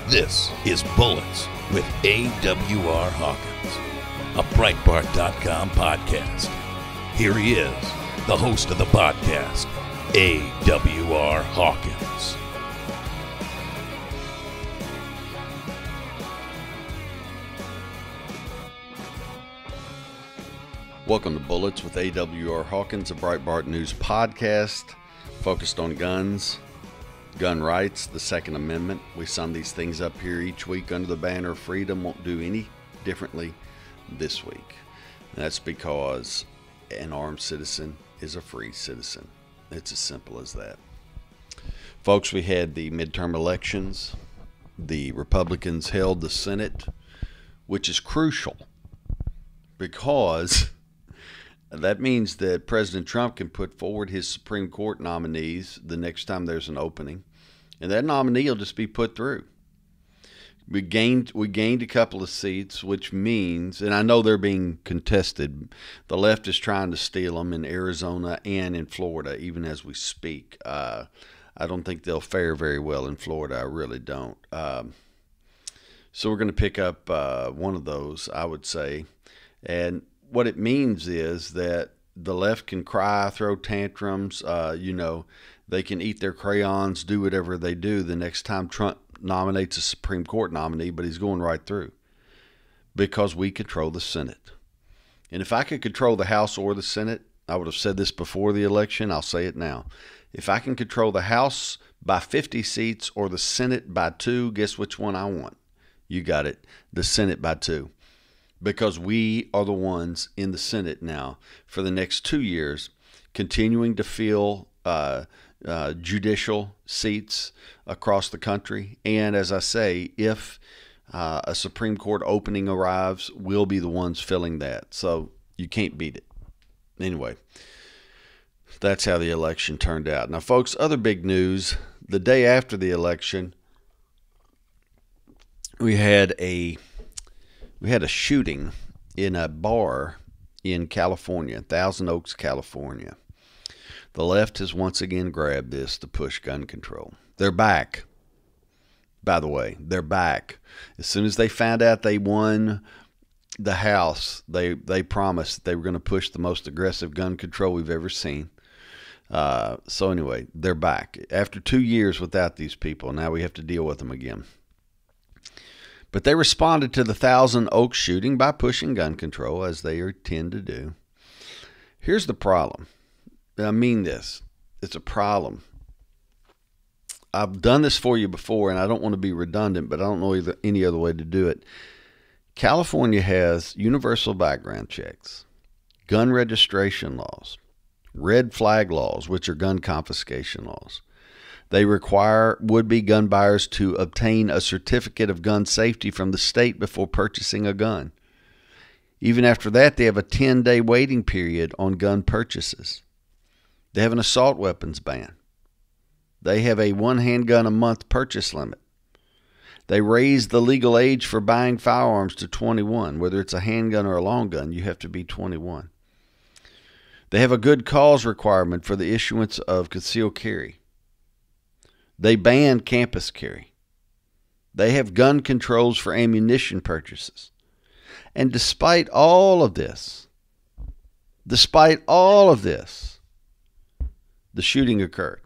This is Bullets with AWR Hawkins, a Breitbart.com podcast. Here he is, the host of the podcast, AWR Hawkins. Welcome to Bullets with AWR Hawkins, a Breitbart News podcast focused on guns, gun rights, the Second Amendment. We sum these things up here each week under the banner of freedom. Won't do any differently this week. And that's because an armed citizen is a free citizen. It's as simple as that. Folks, we had the midterm elections. The Republicans held the Senate, which is crucial because that means that President Trump can put forward his Supreme Court nominees the next time there's an opening, and that nominee will just be put through. We gained a couple of seats, which means, and I know they're being contested, the left is trying to steal them in Arizona and in Florida, even as we speak. I don't think they'll fare very well in Florida. I really don't. So we're going to pick up one of those, I would say, and what it means is that the left can cry, throw tantrums, they can eat their crayons, do whatever they do the next time Trump nominates a Supreme Court nominee, but he's going right through because we control the Senate. And if I could control the House or the Senate, I would have said this before the election, I'll say it now. If I can control the House by 50 seats or the Senate by 2, guess which one I want? You got it, the Senate by 2. Because we are the ones in the Senate now for the next 2 years, continuing to fill judicial seats across the country. And as I say, if a Supreme Court opening arrives, we'll be the ones filling that. So you can't beat it. Anyway, that's how the election turned out. Now, folks, other big news. The day after the election, we had a shooting in a bar in California, Thousand Oaks, California. The left has once again grabbed this to push gun control. They're back. By the way, they're back. As soon as they found out they won the House, they promised that they were going to push the most aggressive gun control we've ever seen. So anyway, they're back. After 2 years without these people, now we have to deal with them again. But they responded to the Thousand Oaks shooting by pushing gun control, as they tend to do. Here's the problem. I mean this. It's a problem. I've done this for you before, and I don't want to be redundant, but I don't know any other way to do it. California has universal background checks, gun registration laws, red flag laws, which are gun confiscation laws. They require would-be gun buyers to obtain a certificate of gun safety from the state before purchasing a gun. Even after that, they have a 10-day waiting period on gun purchases. They have an assault weapons ban. They have a one handgun a month purchase limit. They raised the legal age for buying firearms to 21. Whether it's a handgun or a long gun, you have to be 21. They have a good cause requirement for the issuance of concealed carry. They ban campus carry. They have gun controls for ammunition purchases. And despite all of this, the shooting occurred.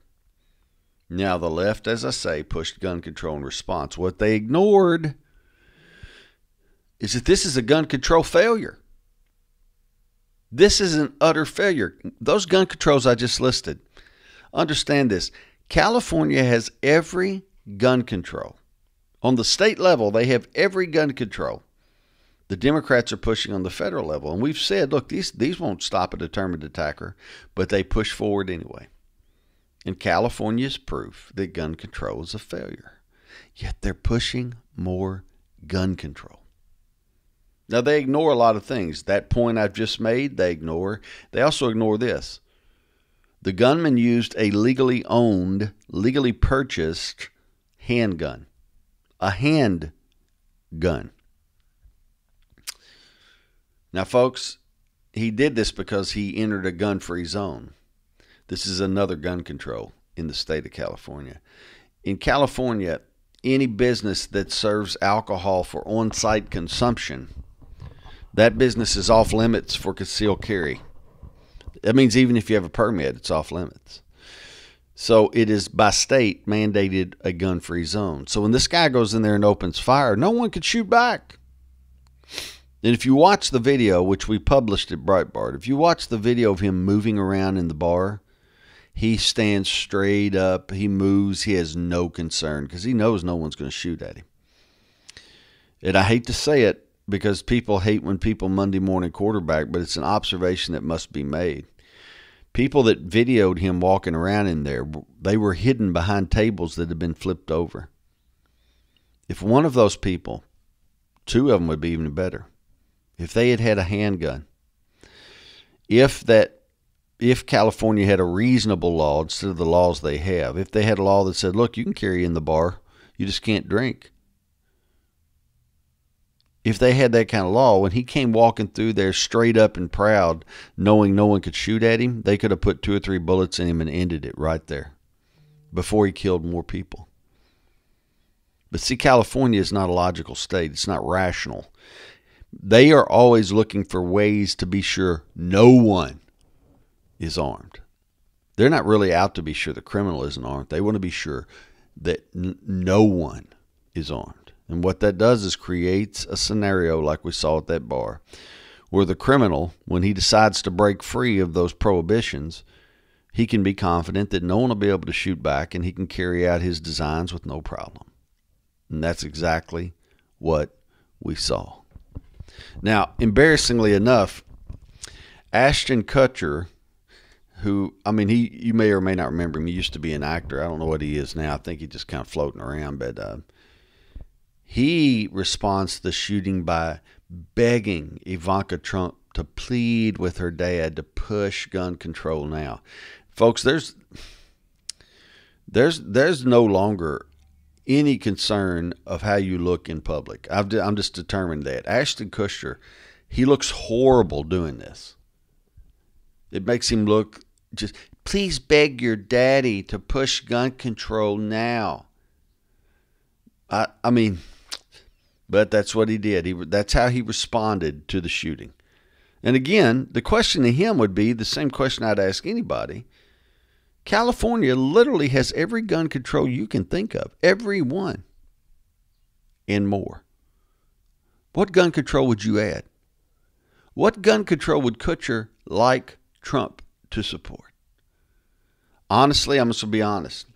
Now, the left, as I say, pushed gun control in response. What they ignored is that this is a gun control failure. This is an utter failure. Those gun controls I just listed, understand this. California has every gun control. On the state level, they have every gun control. The Democrats are pushing on the federal level. And we've said, look, these won't stop a determined attacker, but they push forward anyway. And California's proof that gun control is a failure. Yet they're pushing more gun control. Now, they ignore a lot of things. That point I've just made, they ignore. They also ignore this. The gunman used a legally owned, legally purchased handgun. A handgun. Now, folks, he did this because he entered a gun-free zone. This is another gun control in the state of California. In California, any business that serves alcohol for on-site consumption, that business is off limits for concealed carry. That means even if you have a permit, it's off limits. So it is by state mandated a gun-free zone. So when this guy goes in there and opens fire, no one could shoot back. And if you watch the video, which we published at Breitbart, if you watch the video of him moving around in the bar, he stands straight up, he moves, he has no concern because he knows no one's going to shoot at him. And I hate to say it because people hate when people Monday morning quarterback, but it's an observation that must be made. People that videoed him walking around in there, they were hidden behind tables that had been flipped over. If one of those people, two of them would be even better, if they had had a handgun, if California had a reasonable law instead of the laws they have, if they had a law that said, look, you can carry in the bar, you just can't drink. If they had that kind of law, when he came walking through there straight up and proud, knowing no one could shoot at him, they could have put 2 or 3 bullets in him and ended it right there before he killed more people. But see, California is not a logical state. It's not rational. They are always looking for ways to be sure no one is armed. They're not really out to be sure the criminal isn't armed. They want to be sure that no one is armed. And what that does is creates a scenario like we saw at that bar where the criminal, when he decides to break free of those prohibitions, he can be confident that no one will be able to shoot back and he can carry out his designs with no problem. And that's exactly what we saw. Now, embarrassingly enough, Ashton Kutcher, who, you may or may not remember him. He used to be an actor. I don't know what he is now. I think he's just kind of floating around, but he responds to the shooting by begging Ivanka Trump to plead with her dad to push gun control now. Folks, there's no longer any concern of how you look in public. I'm just determined that. Ashton Kutcher, he looks horrible doing this. It makes him look just, please beg your daddy to push gun control now. But that's what he did. That's how he responded to the shooting. And again, the question to him would be the same question I'd ask anybody. California literally has every gun control you can think of. Every one. And more. What gun control would you add? What gun control would Kutcher like Trump to support? Honestly, I'm going to be honest.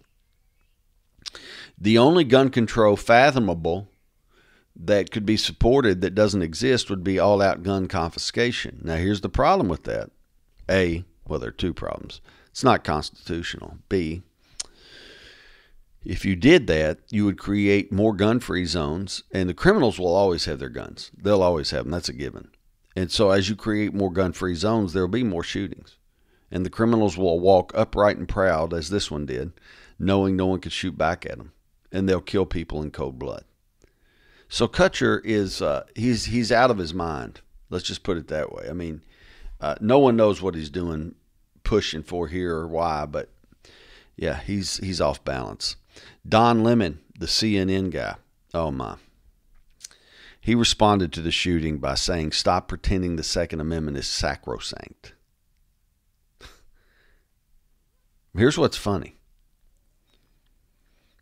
The only gun control fathomable that could be supported that doesn't exist would be all-out gun confiscation. Now, here's the problem with that. A, well, there are 2 problems. It's not constitutional. B, if you did that, you would create more gun-free zones, and the criminals will always have their guns. They'll always have them. That's a given. And so as you create more gun-free zones, there will be more shootings. And the criminals will walk upright and proud, as this one did, knowing no one could shoot back at them. And they'll kill people in cold blood. So Kutcher is he's out of his mind. Let's just put it that way. No one knows what he's doing, pushing for here or why, but yeah, he's off balance. Don Lemon, the CNN guy, oh my. He responded to the shooting by saying, "Stop pretending the Second Amendment is sacrosanct." Here's what's funny.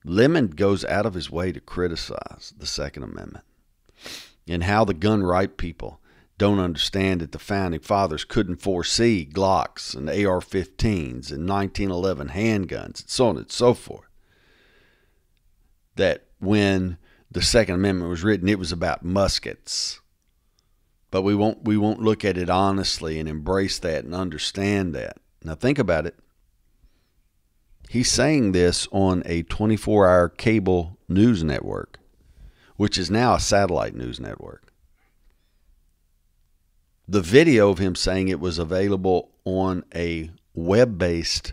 Lemon goes out of his way to criticize the Second Amendment and how the gun right people don't understand that the Founding Fathers couldn't foresee Glocks and AR-15s and 1911 handguns and so on and so forth. That when the Second Amendment was written, it was about muskets. But we won't look at it honestly and embrace that and understand that. Now think about it. He's saying this on a 24-hour cable news network, which is now a satellite news network. The video of him saying it was available on a web-based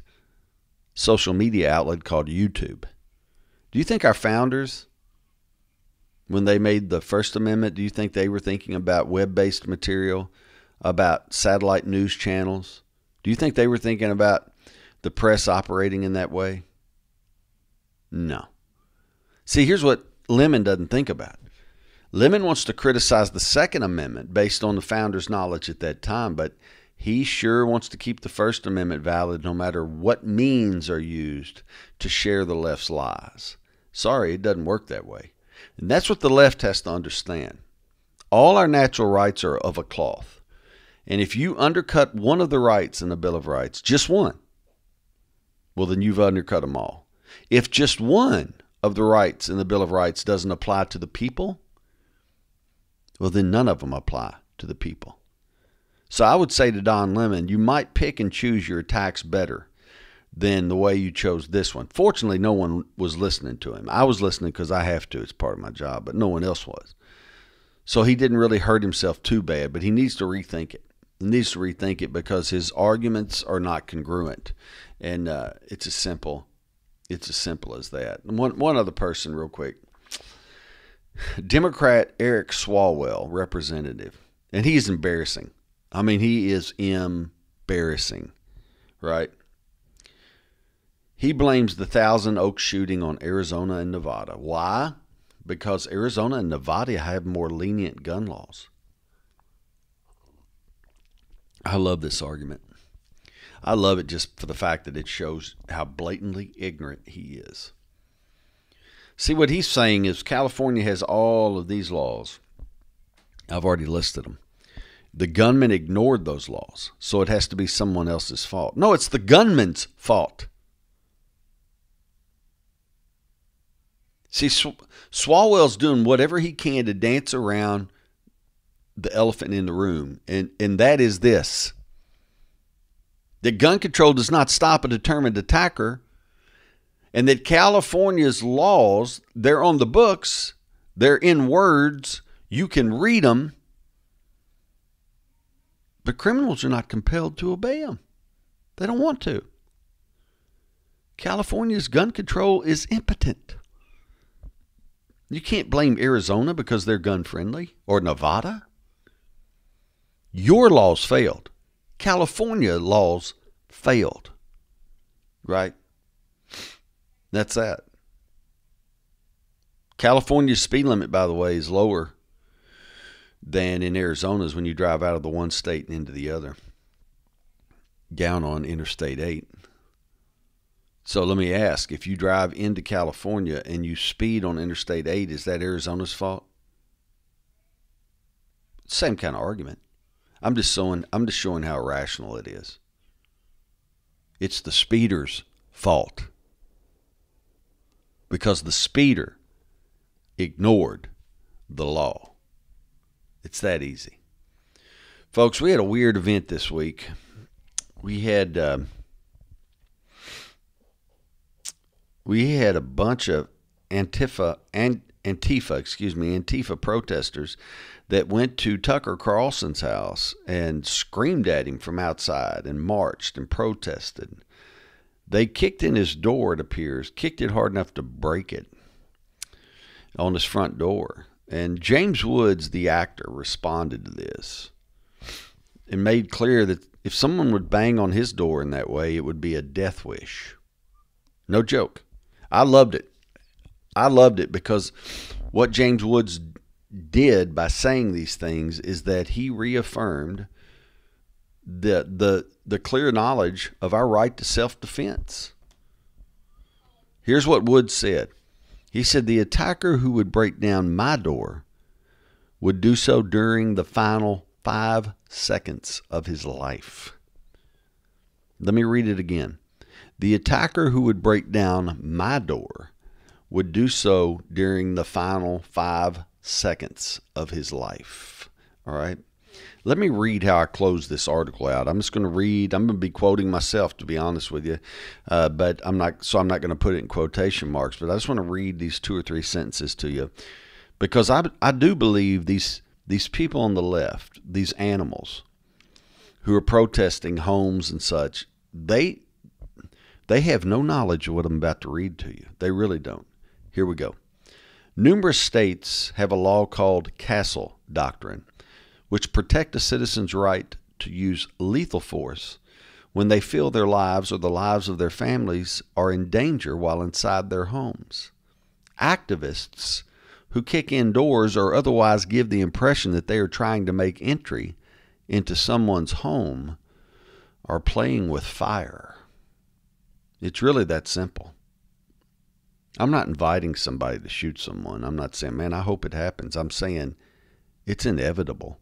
social media outlet called YouTube. Do you think our founders, when they made the First Amendment, do you think they were thinking about web-based material, about satellite news channels? Do you think they were thinking about the press operating in that way? No. See, here's what Lemon doesn't think about. Lemon wants to criticize the Second Amendment based on the founders' knowledge at that time, but he sure wants to keep the First Amendment valid no matter what means are used to share the left's lies. Sorry, it doesn't work that way. And that's what the left has to understand. All our natural rights are of a cloth. And if you undercut one of the rights in the Bill of Rights, just one, well, then you've undercut them all. If just one of the rights in the Bill of Rights doesn't apply to the people, well, then none of them apply to the people. So I would say to Don Lemon, you might pick and choose your attacks better than the way you chose this one. Fortunately, no one was listening to him. I was listening because I have to. It's part of my job, but no one else was. So he didn't really hurt himself too bad, but he needs to rethink it. He needs to rethink it because his arguments are not congruent. And it's as simple as that. And one other person real quick. Democrat Eric Swalwell, representative. And he's embarrassing. I mean, he is embarrassing, right? He blames the Thousand Oaks shooting on Arizona and Nevada. Why? Because Arizona and Nevada have more lenient gun laws. I love this argument. I love it just for the fact that it shows how blatantly ignorant he is. See, what he's saying is California has all of these laws. I've already listed them. The gunman ignored those laws, so it has to be someone else's fault. No, it's the gunman's fault. See, Swalwell's doing whatever he can to dance around the elephant in the room, and that is this. That gun control does not stop a determined attacker, and that California's laws, they're on the books, they're in words, you can read them, but criminals are not compelled to obey them. They don't want to. California's gun control is impotent. You can't blame Arizona because they're gun-friendly, or Nevada. Your laws failed. California laws failed. Right? That's that. California's speed limit, by the way, is lower than in Arizona's when you drive out of the one state and into the other, down on Interstate 8. So let me ask, if you drive into California and you speed on Interstate 8, is that Arizona's fault? Same kind of argument. I'm just showing how irrational it is. It's the speeder's fault because the speeder ignored the law. It's that easy. Folks, we had a weird event this week. We had a bunch of Antifa protesters that went to Tucker Carlson's house and screamed at him from outside and marched and protested. They kicked in his door, it appears, kicked it hard enough to break it on his front door. And James Woods, the actor, responded to this and made clear that if someone would bang on his door in that way, it would be a death wish. No joke. I loved it. I loved it because what James Woods did by saying these things is that he reaffirmed the clear knowledge of our right to self-defense. Here's what Woods said. He said, the attacker who would break down my door would do so during the final 5 seconds of his life. Let me read it again. The attacker who would break down my door would do so during the final 5 seconds of his life. All right. Let me read how I close this article out. I'm just going to read. I'm going to be quoting myself, to be honest with you, but I'm not going to put it in quotation marks. But I just want to read these 2 or 3 sentences to you, because I do believe these people on the left, these animals who are protesting homes and such, they have no knowledge of what I'm about to read to you. They really don't. Here we go. Numerous states have a law called Castle Doctrine, which protect a citizen's right to use lethal force when they feel their lives or the lives of their families are in danger while inside their homes. Activists who kick in doors or otherwise give the impression that they are trying to make entry into someone's home are playing with fire. It's really that simple. I'm not inviting somebody to shoot someone. I'm not saying, man, I hope it happens. I'm saying it's inevitable.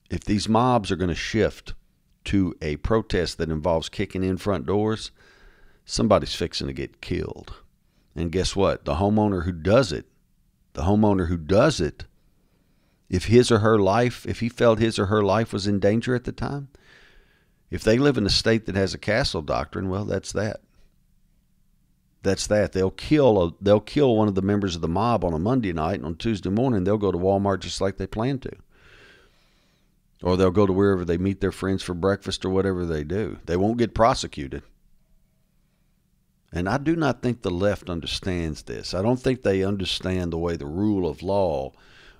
If these mobs are going to shift to a protest that involves kicking in front doors, somebody's fixing to get killed. And guess what? The homeowner who does it, if he felt his or her life was in danger at the time, if they live in a state that has a castle doctrine, well, that's that. That's that. They'll kill one of the members of the mob on a Monday night, and on Tuesday morning they'll go to Walmart just like they plan to. Or they'll go to wherever they meet their friends for breakfast or whatever they do. They won't get prosecuted. And I do not think the left understands this. I don't think they understand the way the rule of law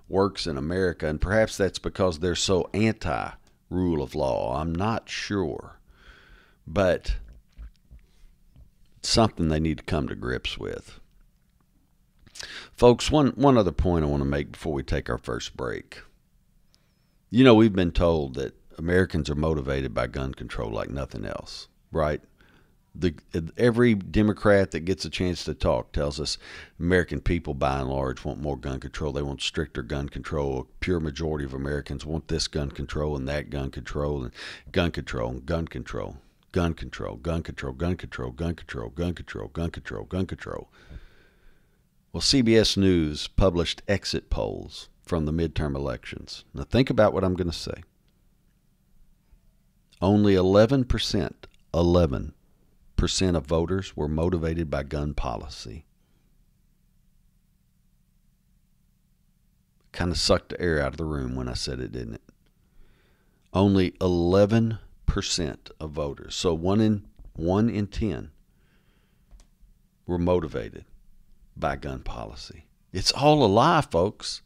works in America, and perhaps that's because they're so anti-rule of law. I'm not sure. But it's something they need to come to grips with. Folks, one other point I want to make before we take our first break. You know, we've been told that Americans are motivated by gun control like nothing else, right? Every Democrat that gets a chance to talk tells us American people, by and large, want more gun control. They want stricter gun control. A pure majority of Americans want this gun control and that gun control and gun control and gun control. Gun control, gun control, gun control, gun control, gun control, gun control, gun control. Well, CBS News published exit polls from the midterm elections. Now think about what I'm going to say. Only 11% of voters were motivated by gun policy. Kind of sucked the air out of the room when I said it, didn't it? Only 11% of voters, so one in 10, were motivated by gun policy. It's all a lie, folks.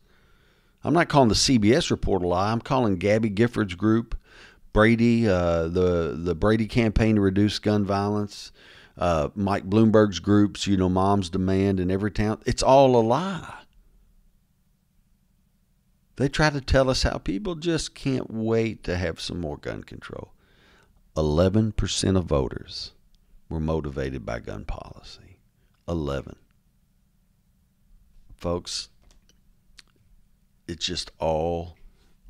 I'm not calling the CBS report a lie. I'm calling Gabby Gifford's group, Brady, the Brady campaign to reduce gun violence, Mike Bloomberg's groups, Moms Demand in every town. It's all a lie. They try to tell us how people just can't wait to have some more gun control. 11% of voters were motivated by gun policy. 11. Folks, it's just all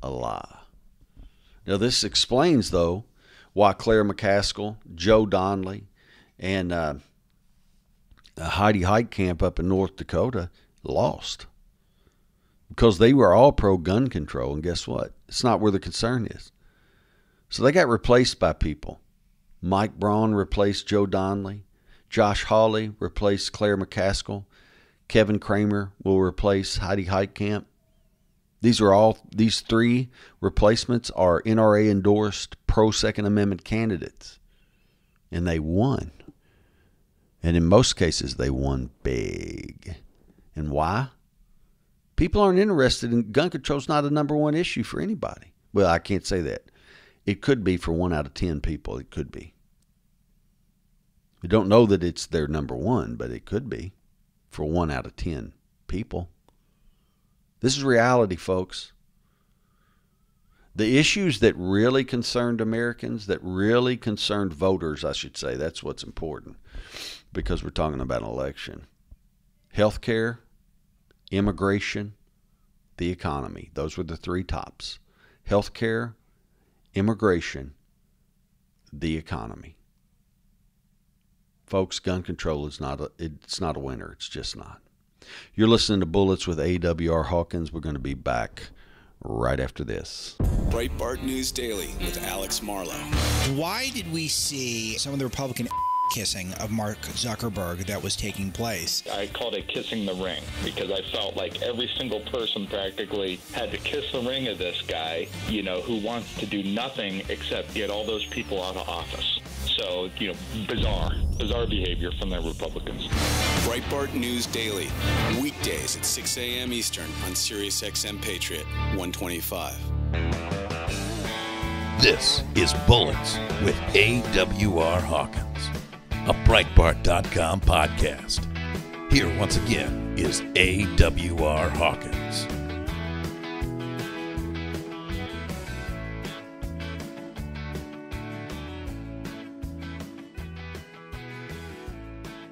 a lie. Now, this explains, though, why Claire McCaskill, Joe Donnelly, and Heidi Heitkamp up in North Dakota lost. Because they were all pro-gun control, and guess what? It's not where the concern is. So they got replaced by people. Mike Braun replaced Joe Donnelly. Josh Hawley replaced Claire McCaskill. Kevin Kramer will replace Heidi Heitkamp. These three replacements are NRA-endorsed pro-Second Amendment candidates. And they won. And in most cases, they won big. And why? People aren't interested in gun control. Is not a number one issue for anybody. Well, I can't say that. It could be for 1 out of 10 people. It could be. We don't know that it's their number one, but it could be for 1 out of 10 people. This is reality, folks. The issues that really concerned Americans, that really concerned voters, I should say, that's what's important because we're talking about an election. Healthcare, immigration, the economy. Those were the three tops. Healthcare, immigration, the economy. Folks, gun control is not a winner. It's just not. You're listening to Bullets with AWR Hawkins. We're going to be back right after this. Breitbart News Daily with Alex Marlow. Why did we see some of the Republican kissing of Mark Zuckerberg that was taking place? I called it kissing the ring because I felt like every single person practically had to kiss the ring of this guy, who wants to do nothing except get all those people out of office. So, bizarre behavior from the Republicans. Breitbart News Daily, weekdays at 6 a.m. Eastern on SiriusXM Patriot 125. This is Bullets with AWR Hawkins, a Breitbart.com podcast. Here once again is AWR Hawkins.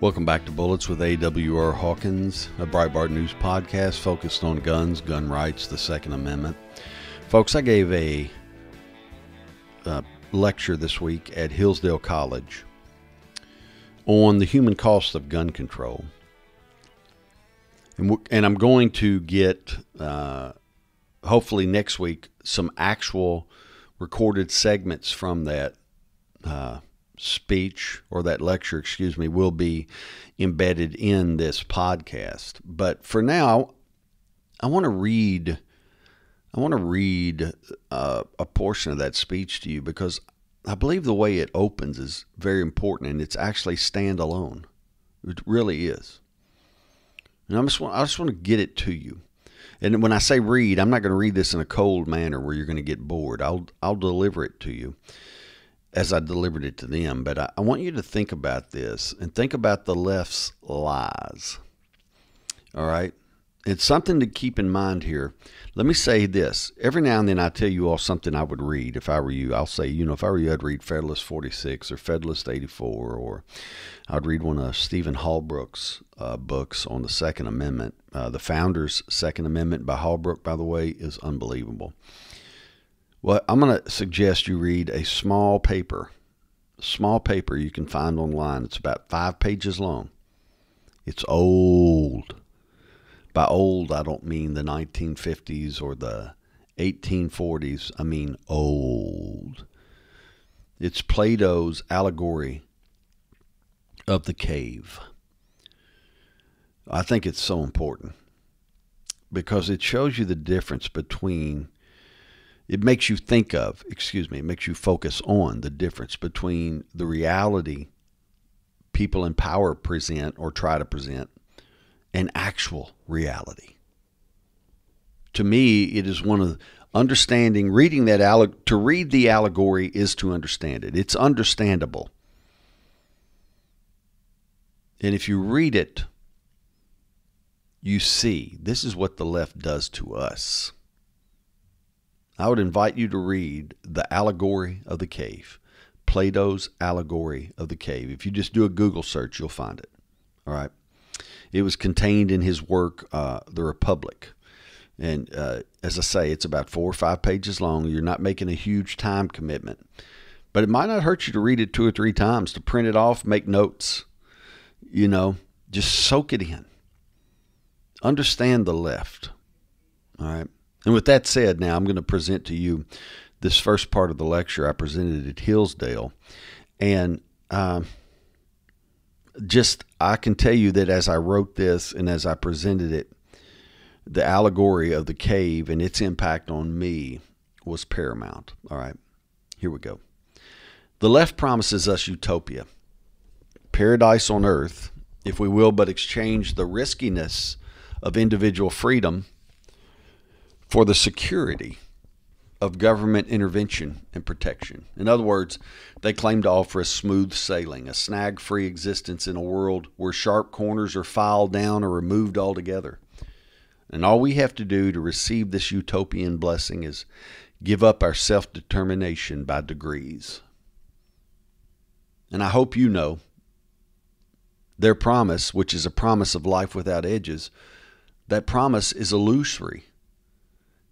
Welcome back to Bullets with AWR Hawkins, a Breitbart news podcast focused on guns, gun rights, the Second Amendment. Folks, I gave a lecture this week at Hillsdale College on the human cost of gun control. And I'm going to get, hopefully next week, some actual recorded segments from that speech, or that lecture, excuse me, will be embedded in this podcast. But for now, I want to read a portion of that speech to you, because I believe the way it opens is very important, and it's actually standalone. It really is. And I just want to get it to you. And when I say read, I'm not going to read this in a cold manner where you're going to get bored. I'll deliver it to you as I delivered it to them. But I want you to think about this and think about the left's lies. All right? It's something to keep in mind here. Let me say this. Every now and then I tell you all something I would read if I were you. I'll say, if I were you, I'd read Federalist 46 or Federalist 84, or I'd read one of Stephen Holbrook's books on the Second Amendment. The Founder's Second Amendment by Holbrook, by the way, is unbelievable. Well, I'm going to suggest you read a small paper you can find online. It's about 5 pages long. It's old. By old, I don't mean the 1950s or the 1840s. I mean old. It's Plato's allegory of the cave. I think it's so important because it shows you the difference between, it makes you focus on the difference between the reality people in power present or try to present and actual reality. To me, it is one of understanding, reading that, to read the allegory is to understand it. It's understandable. And if you read it, you see, this is what the left does to us. I would invite you to read the allegory of the cave, Plato's allegory of the cave. If you just do a Google search, you'll find it. All right. It was contained in his work, The Republic. And as I say, it's about 4 or 5 pages long. You're not making a huge time commitment. But it might not hurt you to read it 2 or 3 times, to print it off, make notes, just soak it in. Understand the left. All right. And with that said, now I'm going to present to you this first part of the lecture I presented at Hillsdale. And I can tell you that as I wrote this and as I presented it, the allegory of the cave and its impact on me was paramount. All right, here we go. The left promises us utopia, paradise on earth, if we will but exchange the riskiness of individual freedom for the security of government intervention and protection. In other words, they claim to offer us smooth sailing, a snag-free existence in a world where sharp corners are filed down or removed altogether. And all we have to do to receive this utopian blessing is give up our self-determination by degrees. And I hope you know their promise, which is a promise of life without edges, that promise is illusory.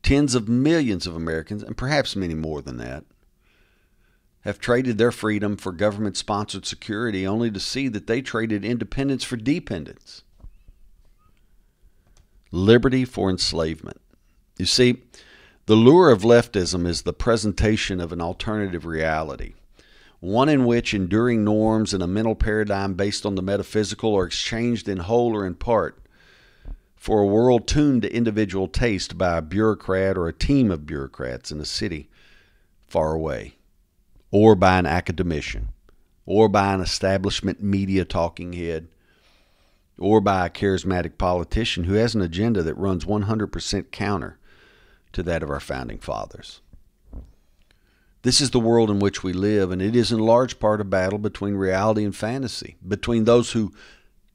Tens of millions of Americans, and perhaps many more than that, have traded their freedom for government-sponsored security only to see that they traded independence for dependence. Liberty for enslavement. You see, the lure of leftism is the presentation of an alternative reality, one in which enduring norms and a mental paradigm based on the metaphysical are exchanged in whole or in part for a world tuned to individual taste by a bureaucrat or a team of bureaucrats in a city far away, or by an academician, or by an establishment media talking head, or by a charismatic politician who has an agenda that runs 100% counter to that of our founding fathers. This is the world in which we live, and it is in large part a battle between reality and fantasy, between those who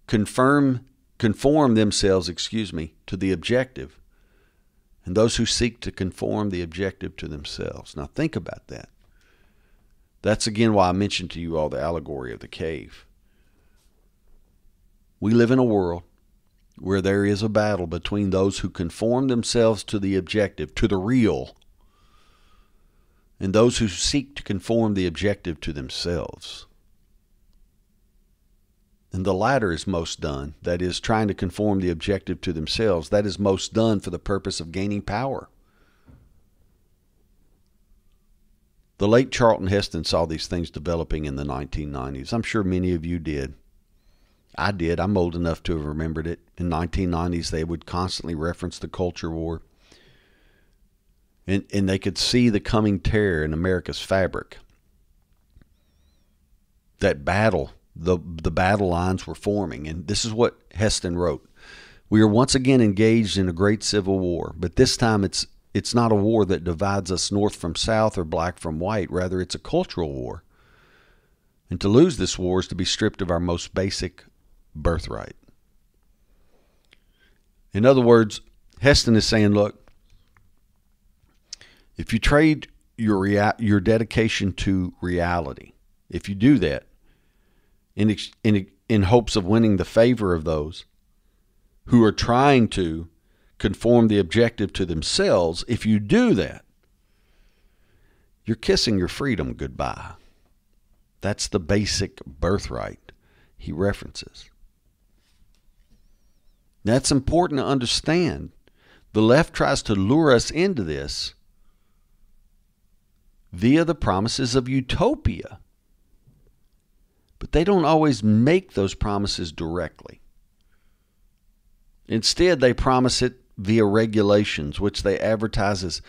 confirm conform themselves, to the objective, and those who seek to conform the objective to themselves. Now think about that. That's again why I mentioned to you all the allegory of the cave. We live in a world where there is a battle between those who conform themselves to the objective, to the real, and those who seek to conform the objective to themselves. And the latter is most done, that is, trying to conform the objective to themselves, that is most done for the purpose of gaining power. The late Charlton Heston saw these things developing in the 1990s. I'm sure many of you did. I did. I'm old enough to have remembered it. In the 1990s, they would constantly reference the culture war. And they could see the coming tear in America's fabric. That battle, the battle lines were forming. And this is what Heston wrote. We are once again engaged in a great civil war, but this time it's not a war that divides us north from south or black from white. Rather, it's a cultural war. And to lose this war is to be stripped of our most basic birthright. In other words, Heston is saying, look, if you trade your dedication to reality, if you do that in hopes of winning the favor of those who are trying to conform the objective to themselves, if you do that, you're kissing your freedom goodbye. That's the basic birthright he references. That's important to understand. The left tries to lure us into this via the promises of utopia. But they don't always make those promises directly. Instead, they promise it via regulations, which they advertise as,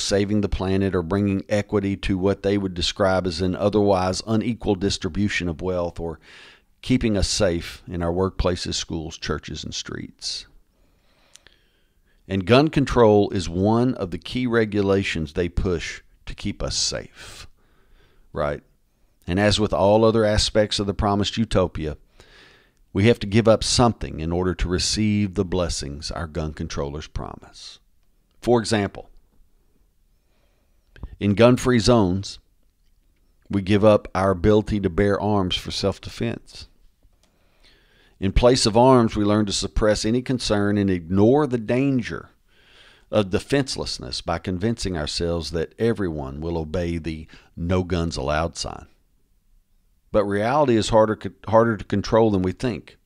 saving the planet or bringing equity to what they would describe as an otherwise unequal distribution of wealth, or keeping us safe in our workplaces, schools, churches, and streets. And gun control is one of the key regulations they push to keep us safe, right? And as with all other aspects of the promised utopia, we have to give up something in order to receive the blessings our gun controllers promise. For example, in gun-free zones, we give up our ability to bear arms for self-defense. In place of arms, we learn to suppress any concern and ignore the danger of defenselessness by convincing ourselves that everyone will obey the no guns allowed sign. But reality is harder to control than we think.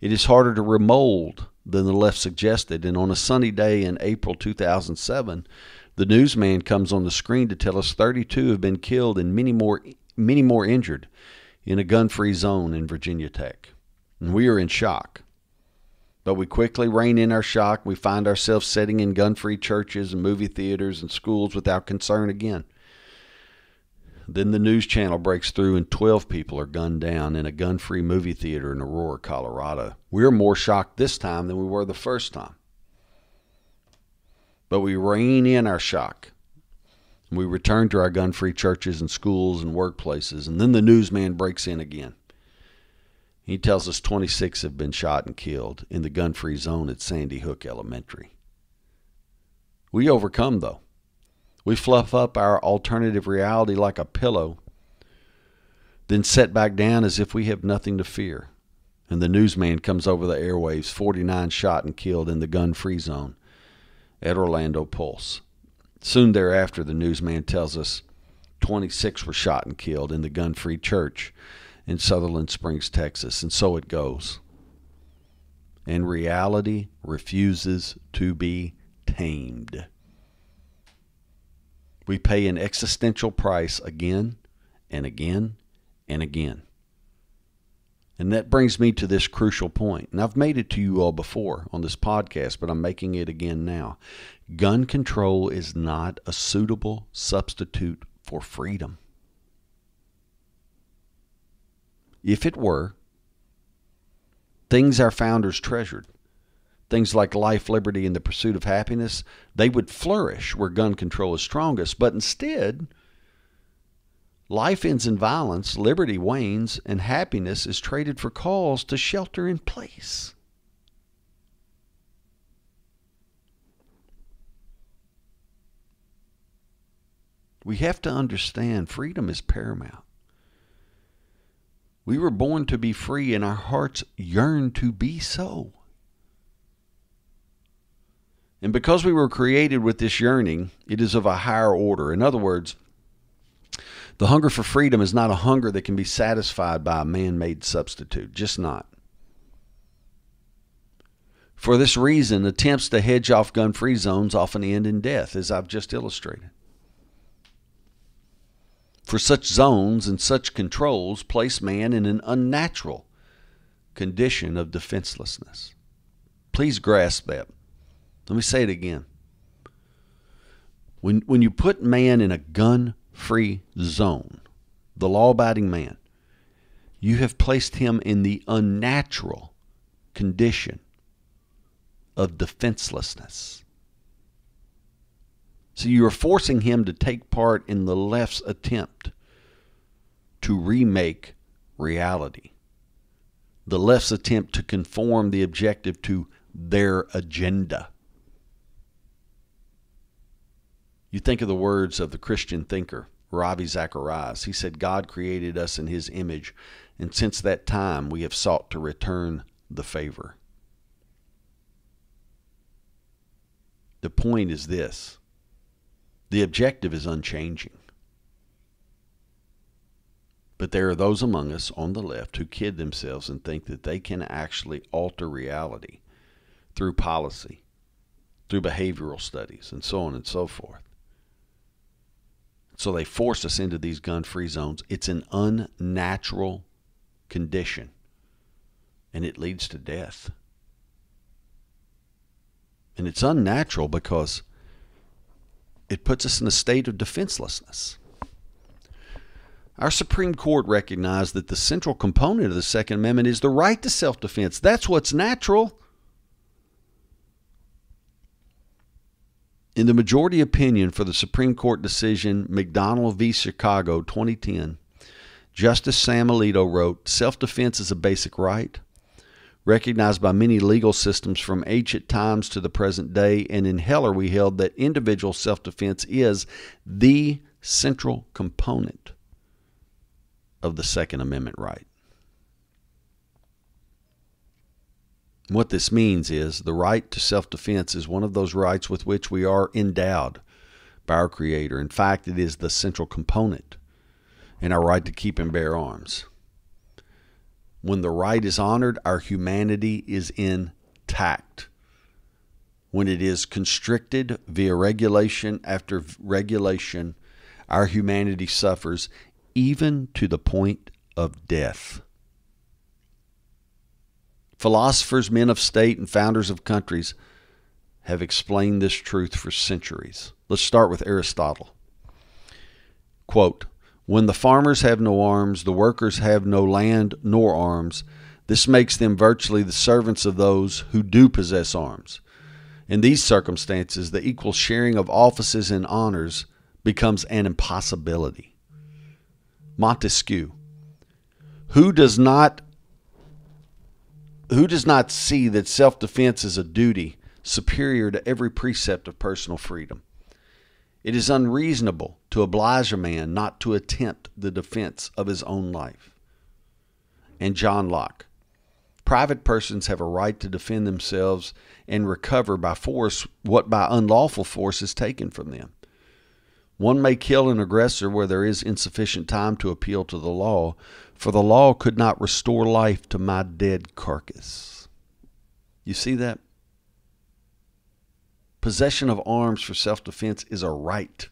It is harder to remold than the left suggested. And on a sunny day in April 2007, the newsman comes on the screen to tell us 32 have been killed and many more injured in a gun-free zone in Virginia Tech. And we are in shock. But we quickly rein in our shock. We find ourselves sitting in gun-free churches and movie theaters and schools without concern again. Then the news channel breaks through and 12 people are gunned down in a gun-free movie theater in Aurora, Colorado. We're more shocked this time than we were the first time. But we rein in our shock. We return to our gun-free churches and schools and workplaces. And then the newsman breaks in again. He tells us 26 have been shot and killed in the gun-free zone at Sandy Hook Elementary. We overcome, though. We fluff up our alternative reality like a pillow, then set back down as if we have nothing to fear. And the newsman comes over the airwaves, 49 shot and killed in the gun-free zone at Orlando Pulse. Soon thereafter, the newsman tells us 26 were shot and killed in the gun-free church in Sutherland Springs, Texas. And so it goes. And reality refuses to be tamed. We pay an existential price again and again and again. And that brings me to this crucial point. And I've made it to you all before on this podcast, but I'm making it again now. Gun control is not a suitable substitute for freedom. If it were, things our founders treasured, things like life, liberty, and the pursuit of happiness, they would flourish where gun control is strongest. But instead, life ends in violence, liberty wanes, and happiness is traded for calls to shelter in place. We have to understand freedom is paramount. We were born to be free, and our hearts yearn to be so. And because we were created with this yearning, it is of a higher order. In other words, the hunger for freedom is not a hunger that can be satisfied by a man-made substitute. Just not. For this reason, attempts to hedge off gun-free zones often end in death, as I've just illustrated. For such zones and such controls place man in an unnatural condition of defenselessness. Please grasp that. Let me say it again. When you put man in a gun-free zone, the law-abiding man, you have placed him in the unnatural condition of defenselessness. So you are forcing him to take part in the left's attempt to remake reality. The left's attempt to conform the objective to their agenda. You think of the words of the Christian thinker, Ravi Zacharias. He said, God created us in his image, and since that time we have sought to return the favor. The point is this. The objective is unchanging. But there are those among us on the left who kid themselves and think that they can actually alter reality through policy, through behavioral studies, and so on and so forth. So they force us into these gun-free zones. It's an unnatural condition, and it leads to death. And it's unnatural because it puts us in a state of defenselessness. Our Supreme Court recognized that the central component of the Second Amendment is the right to self-defense. That's what's natural. In the majority opinion for the Supreme Court decision McDonald v. Chicago 2010, Justice Sam Alito wrote, self-defense is a basic right, recognized by many legal systems from ancient times to the present day, and in Heller we held that individual self-defense is the central component of the Second Amendment right. What this means is the right to self-defense is one of those rights with which we are endowed by our Creator. In fact, it is the central component in our right to keep and bear arms. When the right is honored, our humanity is intact. When it is constricted via regulation after regulation, our humanity suffers even to the point of death. Philosophers, men of state, and founders of countries have explained this truth for centuries. Let's start with Aristotle. Quote, when the farmers have no arms, the workers have no land nor arms. This makes them virtually the servants of those who do possess arms. In these circumstances, the equal sharing of offices and honors becomes an impossibility. Montesquieu, who does not see that self-defense is a duty superior to every precept of personal freedom? It is unreasonable to oblige a man not to attempt the defense of his own life. And John Locke, private persons have a right to defend themselves and recover by force what by unlawful force is taken from them. One may kill an aggressor where there is insufficient time to appeal to the law, for the law could not restore life to my dead carcass. You see that? Possession of arms for self-defense is a right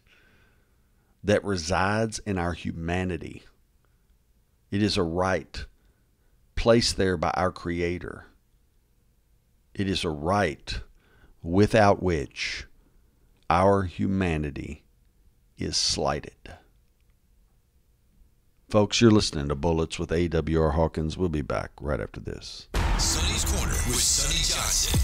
that resides in our humanity. It is a right placed there by our Creator. It is a right without which our humanity is slighted. Folks, you're listening to Bullets with AWR Hawkins. We'll be back right after this. Sonny's Corner with Sonny Johnson.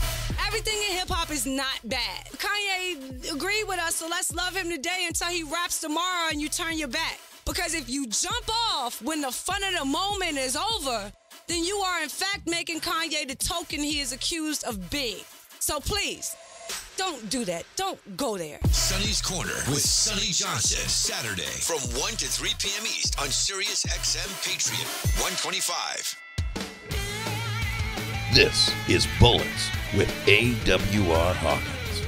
Everything in hip-hop is not bad. Kanye agreed with us, so let's love him today until he raps tomorrow and you turn your back. Because if you jump off when the fun of the moment is over, then you are in fact making Kanye the token he is accused of being. So please, Don't do that. Don't go there. Sonny's Corner with Sonny Johnson. Saturday from 1 to 3 p.m. East on Sirius XM Patriot 125. This is Bullets with AWR Hawkins,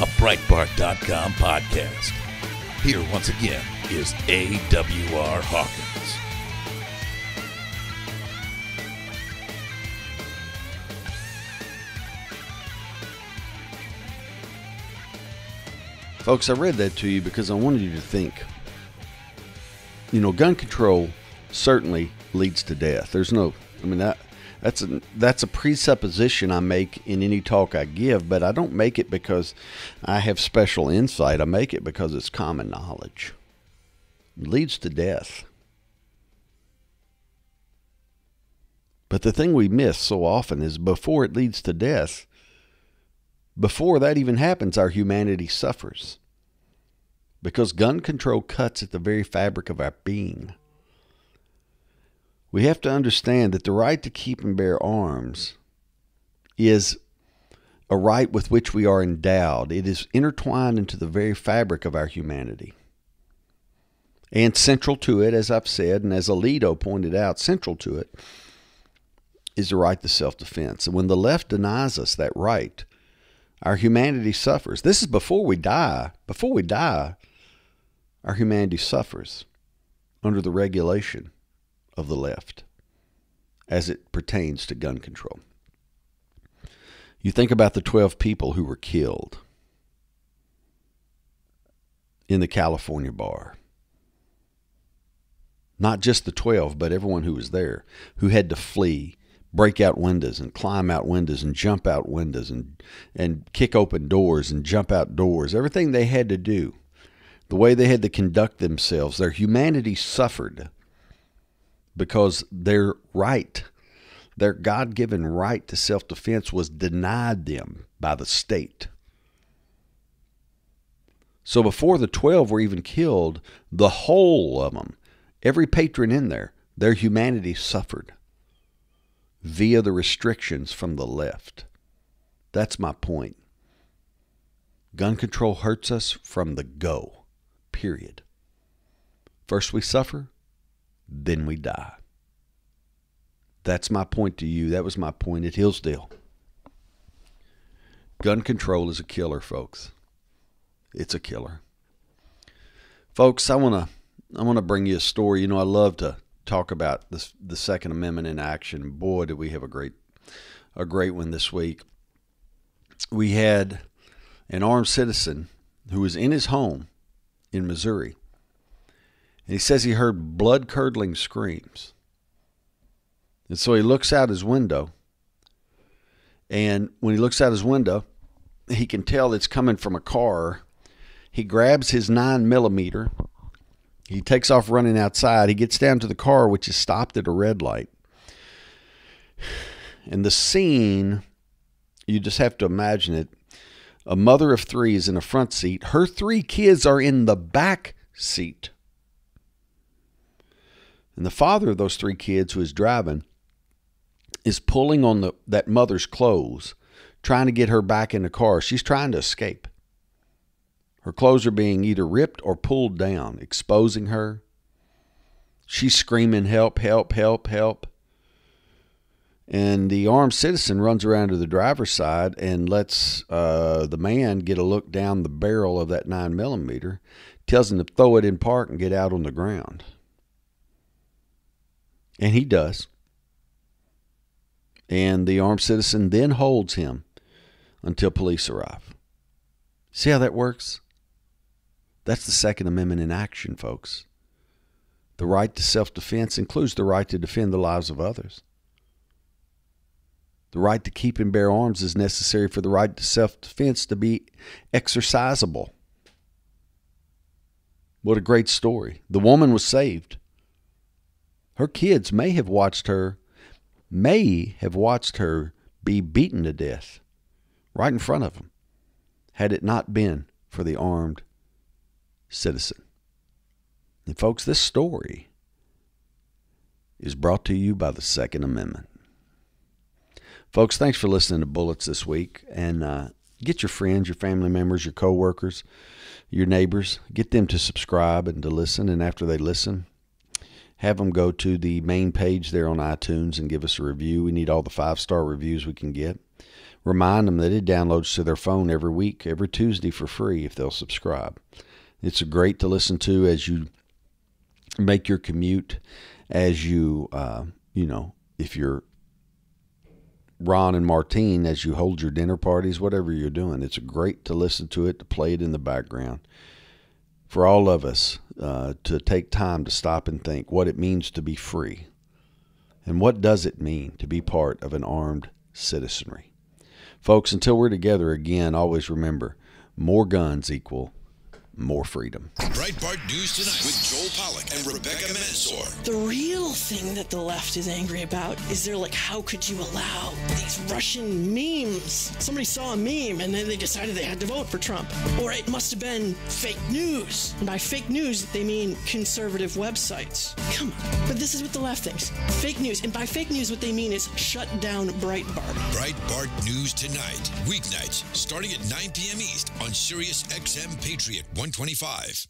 a Breitbart.com podcast. Here once again is AWR Hawkins. Folks, I read that to you because I wanted you to think. You know, gun control certainly leads to death. There's no, I mean, that's a presupposition I make in any talk I give, but I don't make it because I have special insight. I make it because it's common knowledge. It leads to death. But the thing we miss so often is before it leads to death, before that even happens, our humanity suffers. Because gun control cuts at the very fabric of our being. We have to understand that the right to keep and bear arms is a right with which we are endowed. It is intertwined into the very fabric of our humanity. And central to it, as I've said, and as Alito pointed out, central to it is the right to self-defense. And when the left denies us that right, our humanity suffers. This is before we die. Before we die, our humanity suffers under the regulation of the left as it pertains to gun control. You think about the 12 people who were killed in the California bar. Not just the 12, but everyone who was there, who had to flee, break out windows and climb out windows and jump out windows and kick open doors and jump out doors. Everything they had to do, the way they had to conduct themselves, their humanity suffered because their right, their God-given right to self-defense was denied them by the state. So before the 12 were even killed, the whole of them, every patron in there, their humanity suffered via the restrictions from the left. That's my point. Gun control hurts us from the go, period. First we suffer, then we die. That's my point to you. That was my point at Hillsdale. Gun control is a killer, folks. It's a killer. Folks, I want to bring you a story. You know, I love to talk about the Second Amendment in action. Boy, did we have a great one this week. We had an armed citizen who was in his home in Missouri, and he says he heard blood-curdling screams. And so he looks out his window, and when he looks out his window, he can tell it's coming from a car. He grabs his 9mm. He takes off running outside. He gets down to the car, which is stopped at a red light. And the scene, you just have to imagine it. A mother of 3 is in a front seat. Her 3 kids are in the back seat. And the father of those 3 kids, who is driving, is pulling on that mother's clothes, trying to get her back in the car. She's trying to escape. Her clothes are being either ripped or pulled down, exposing her. She's screaming, help, help, help, help. And the armed citizen runs around to the driver's side and lets the man get a look down the barrel of that 9mm, tells him to throw it in park and get out on the ground. And he does. And the armed citizen then holds him until police arrive. See how that works? That's the Second Amendment in action, folks. The right to self-defense includes the right to defend the lives of others. The right to keep and bear arms is necessary for the right to self-defense to be exercisable. What a great story. The woman was saved. Her kids may have watched her be beaten to death right in front of them, had it not been for the armed citizen. And folks, this story is brought to you by the Second Amendment. Folks, thanks for listening to Bullets this week. And Get your friends, your family members, your coworkers, your neighbors, get them to subscribe and to listen. And after they listen, have them go to the main page there on iTunes and give us a review. We need all the 5-star reviews we can get. Remind them that it downloads to their phone every week, every Tuesday for free if they'll subscribe. It's great to listen to as you make your commute, as you, if you're Ron and Martine, as you hold your dinner parties, whatever you're doing. It's great to listen to it, to play it in the background. For all of us to take time to stop and think what it means to be free. And what does it mean to be part of an armed citizenry? Folks, until we're together again, always remember, more guns equal more freedom. Breitbart News Tonight with Joel Pollack and Rebecca Mansour. The real thing that the left is angry about is they're like, how could you allow these Russian memes? Somebody saw a meme and then they decided they had to vote for Trump. Or it must have been fake news. And by fake news, they mean conservative websites. Come on. But this is what the left thinks. Fake news. And by fake news, what they mean is shut down Breitbart. Breitbart News Tonight. Weeknights starting at 9 p.m. East on Sirius XM Patriot 125.